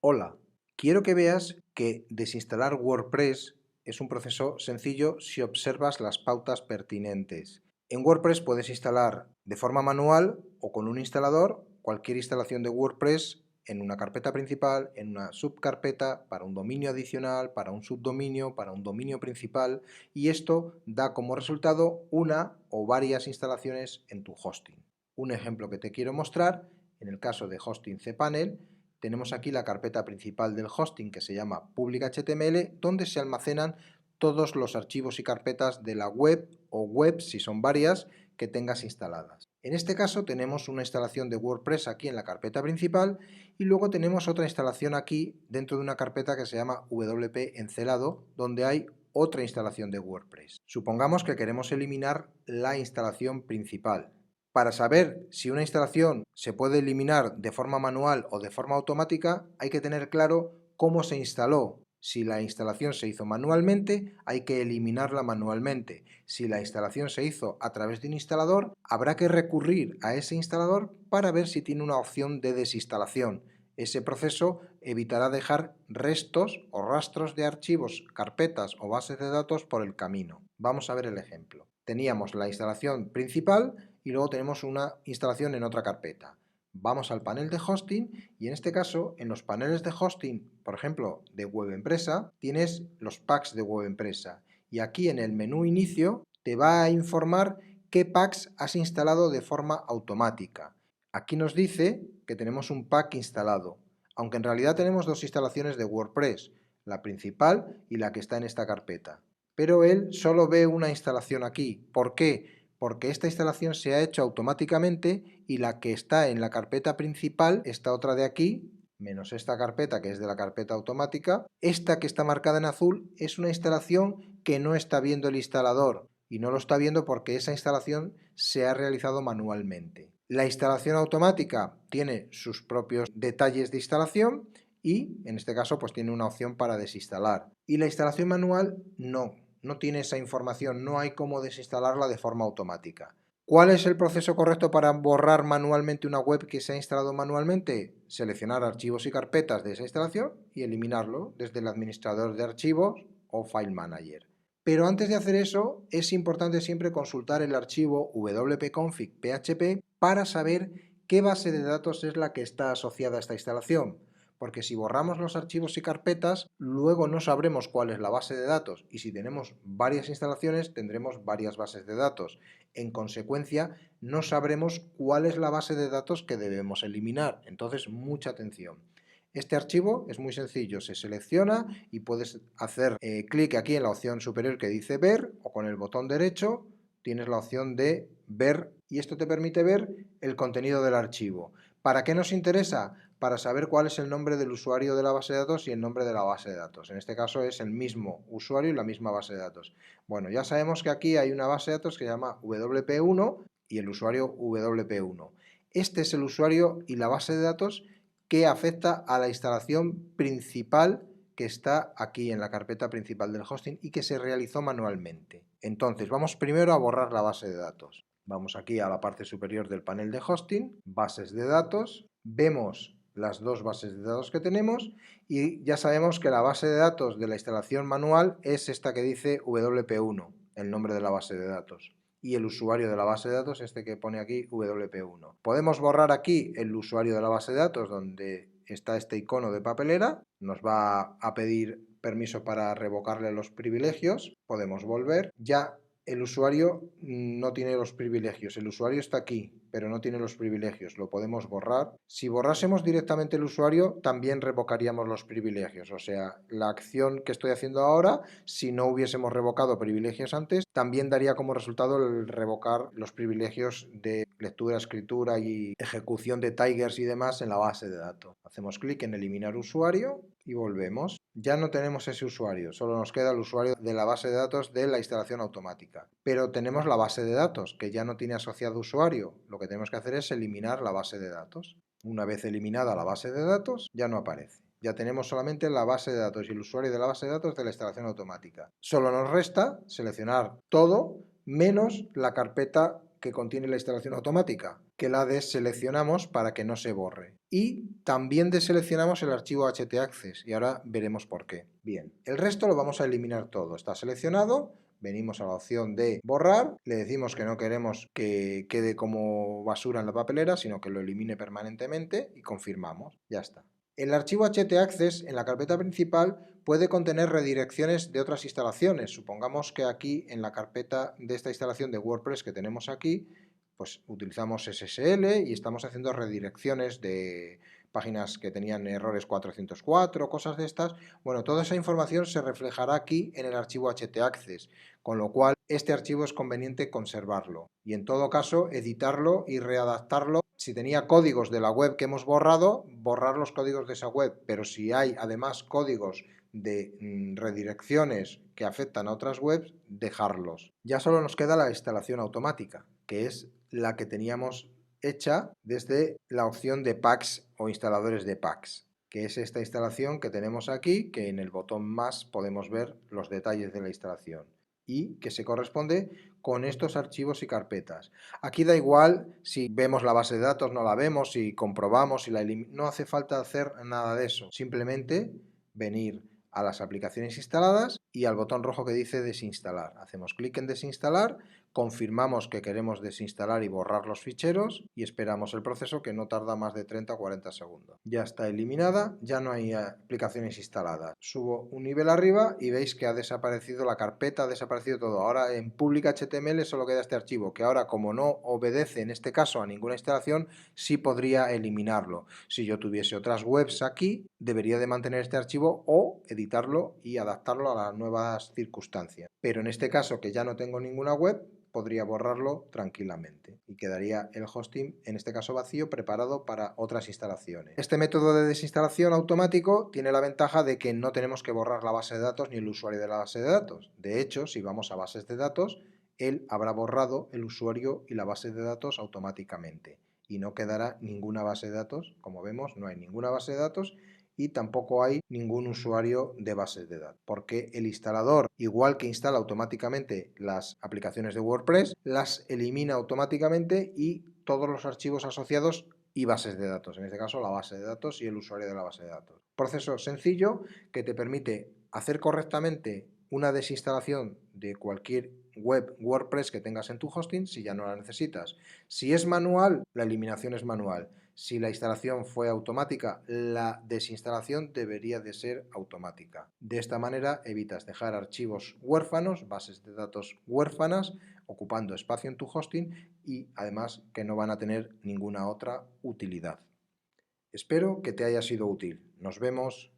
Hola, quiero que veas que desinstalar WordPress es un proceso sencillo si observas las pautas pertinentes. En WordPress puedes instalar de forma manual o con un instalador cualquier instalación de WordPress en una carpeta principal, en una subcarpeta, para un dominio adicional, para un subdominio, para un dominio principal, y esto da como resultado una o varias instalaciones en tu hosting. Un ejemplo que te quiero mostrar, en el caso de hosting cPanel, tenemos aquí la carpeta principal del hosting que se llama public.html, donde se almacenan todos los archivos y carpetas de la web o webs, si son varias, que tengas instaladas. En este caso tenemos una instalación de WordPress aquí en la carpeta principal y luego tenemos otra instalación aquí dentro de una carpeta que se llama WP Encelado, donde hay otra instalación de WordPress. Supongamos que queremos eliminar la instalación principal. Para saber si una instalación se puede eliminar de forma manual o de forma automática, hay que tener claro cómo se instaló. Si la instalación se hizo manualmente, hay que eliminarla manualmente. Si la instalación se hizo a través de un instalador, habrá que recurrir a ese instalador para ver si tiene una opción de desinstalación. Ese proceso evitará dejar restos o rastros de archivos, carpetas o bases de datos por el camino. Vamos a ver el ejemplo. Teníamos la instalación principal y luego tenemos una instalación en otra carpeta. Vamos al panel de hosting y en este caso, en los paneles de hosting, por ejemplo, de Web Empresa, tienes los packs de Web Empresa y aquí en el menú inicio te va a informar qué packs has instalado de forma automática. Aquí nos dice que tenemos un pack instalado, aunque en realidad tenemos dos instalaciones de WordPress, la principal y la que está en esta carpeta. Pero él solo ve una instalación aquí. ¿Por qué? Porque esta instalación se ha hecho automáticamente y la que está en la carpeta principal, esta otra de aquí, menos esta carpeta que es de la carpeta automática, esta que está marcada en azul es una instalación que no está viendo el instalador y no lo está viendo porque esa instalación se ha realizado manualmente. La instalación automática tiene sus propios detalles de instalación y en este caso pues tiene una opción para desinstalar. Y la instalación manual no tiene esa información, no hay cómo desinstalarla de forma automática. ¿Cuál es el proceso correcto para borrar manualmente una web que se ha instalado manualmente? Seleccionar archivos y carpetas de esa instalación y eliminarlo desde el administrador de archivos o File Manager. Pero antes de hacer eso, es importante siempre consultar el archivo wp-config.php para saber qué base de datos es la que está asociada a esta instalación. Porque si borramos los archivos y carpetas, luego no sabremos cuál es la base de datos y si tenemos varias instalaciones tendremos varias bases de datos. En consecuencia, no sabremos cuál es la base de datos que debemos eliminar. Entonces, mucha atención. Este archivo es muy sencillo, se selecciona y puedes hacer clic aquí en la opción superior que dice ver o con el botón derecho tienes la opción de ver y esto te permite ver el contenido del archivo. ¿Para qué nos interesa? Para saber cuál es el nombre del usuario de la base de datos y el nombre de la base de datos. En este caso es el mismo usuario y la misma base de datos. Bueno, ya sabemos que aquí hay una base de datos que se llama WP1 y el usuario WP1. Este es el usuario y la base de datos que afecta a la instalación principal que está aquí en la carpeta principal del hosting y que se realizó manualmente. Entonces, vamos primero a borrar la base de datos. Vamos aquí a la parte superior del panel de hosting, bases de datos, vemos las dos bases de datos que tenemos y ya sabemos que la base de datos de la instalación manual es esta que dice WP1, el nombre de la base de datos. Y el usuario de la base de datos, este que pone aquí WP1. Podemos borrar aquí el usuario de la base de datos donde está este icono de papelera, nos va a pedir permiso para revocarle los privilegios, podemos volver, ya el usuario no tiene los privilegios, el usuario está aquí, pero no tiene los privilegios, lo podemos borrar. Si borrásemos directamente el usuario, también revocaríamos los privilegios, o sea, la acción que estoy haciendo ahora, si no hubiésemos revocado privilegios antes, también daría como resultado el revocar los privilegios de lectura, escritura y ejecución de tigers y demás en la base de datos. Hacemos clic en eliminar usuario y volvemos. Ya no tenemos ese usuario, solo nos queda el usuario de la base de datos de la instalación automática. Pero tenemos la base de datos, que ya no tiene asociado usuario. Lo que tenemos que hacer es eliminar la base de datos. Una vez eliminada la base de datos, ya no aparece. Ya tenemos solamente la base de datos y el usuario de la base de datos de la instalación automática. Solo nos resta seleccionar todo menos la carpeta que contiene la instalación automática. que la deseleccionamos para que no se borre. Y también deseleccionamos el archivo htaccess y ahora veremos por qué. Bien, el resto lo vamos a eliminar todo. Está seleccionado, venimos a la opción de borrar, le decimos que no queremos que quede como basura en la papelera, sino que lo elimine permanentemente y confirmamos. Ya está. El archivo htaccess en la carpeta principal puede contener redirecciones de otras instalaciones. Supongamos que aquí en la carpeta de esta instalación de WordPress que tenemos aquí, pues utilizamos SSL y estamos haciendo redirecciones de páginas que tenían errores 404, cosas de estas. Bueno, toda esa información se reflejará aquí en el archivo htaccess, con lo cual este archivo es conveniente conservarlo y en todo caso editarlo y readaptarlo. Si tenía códigos de la web que hemos borrado, borrar los códigos de esa web, pero si hay además códigos de redirecciones que afectan a otras webs, dejarlos. Ya solo nos queda la instalación automática, que es la que teníamos hecha desde la opción de packs o instaladores de packs, que es esta instalación que tenemos aquí, que en el botón más podemos ver los detalles de la instalación y que se corresponde con estos archivos y carpetas. Aquí da igual si vemos la base de datos, no la vemos, si comprobamos, si la no hace falta hacer nada de eso, simplemente venir a las aplicaciones instaladas y al botón rojo que dice desinstalar. Hacemos clic en desinstalar, confirmamos que queremos desinstalar y borrar los ficheros y esperamos el proceso, que no tarda más de 30 o 40 segundos. Ya está eliminada, ya no hay aplicaciones instaladas. Subo un nivel arriba y veis que ha desaparecido la carpeta, ha desaparecido todo. Ahora en public HTML solo queda este archivo, que ahora como no obedece en este caso a ninguna instalación, sí podría eliminarlo. Si yo tuviese otras webs aquí, debería de mantener este archivo o editarlo y adaptarlo a las nuevas circunstancias. Pero en este caso, que ya no tengo ninguna web, podría borrarlo tranquilamente y quedaría el hosting, en este caso vacío, preparado para otras instalaciones. Este método de desinstalación automático tiene la ventaja de que no tenemos que borrar la base de datos ni el usuario de la base de datos. De hecho, si vamos a bases de datos, él habrá borrado el usuario y la base de datos automáticamente y no quedará ninguna base de datos. Como vemos, no hay ninguna base de datos y tampoco hay ningún usuario de bases de datos, porque el instalador, igual que instala automáticamente las aplicaciones de WordPress, las elimina automáticamente y todos los archivos asociados y bases de datos, en este caso la base de datos y el usuario de la base de datos. Proceso sencillo que te permite hacer correctamente una desinstalación de cualquier web WordPress que tengas en tu hosting si ya no la necesitas. Si es manual, la eliminación es manual. Si la instalación fue automática, la desinstalación debería de ser automática. De esta manera evitas dejar archivos huérfanos, bases de datos huérfanas, ocupando espacio en tu hosting y además que no van a tener ninguna otra utilidad. Espero que te haya sido útil. Nos vemos.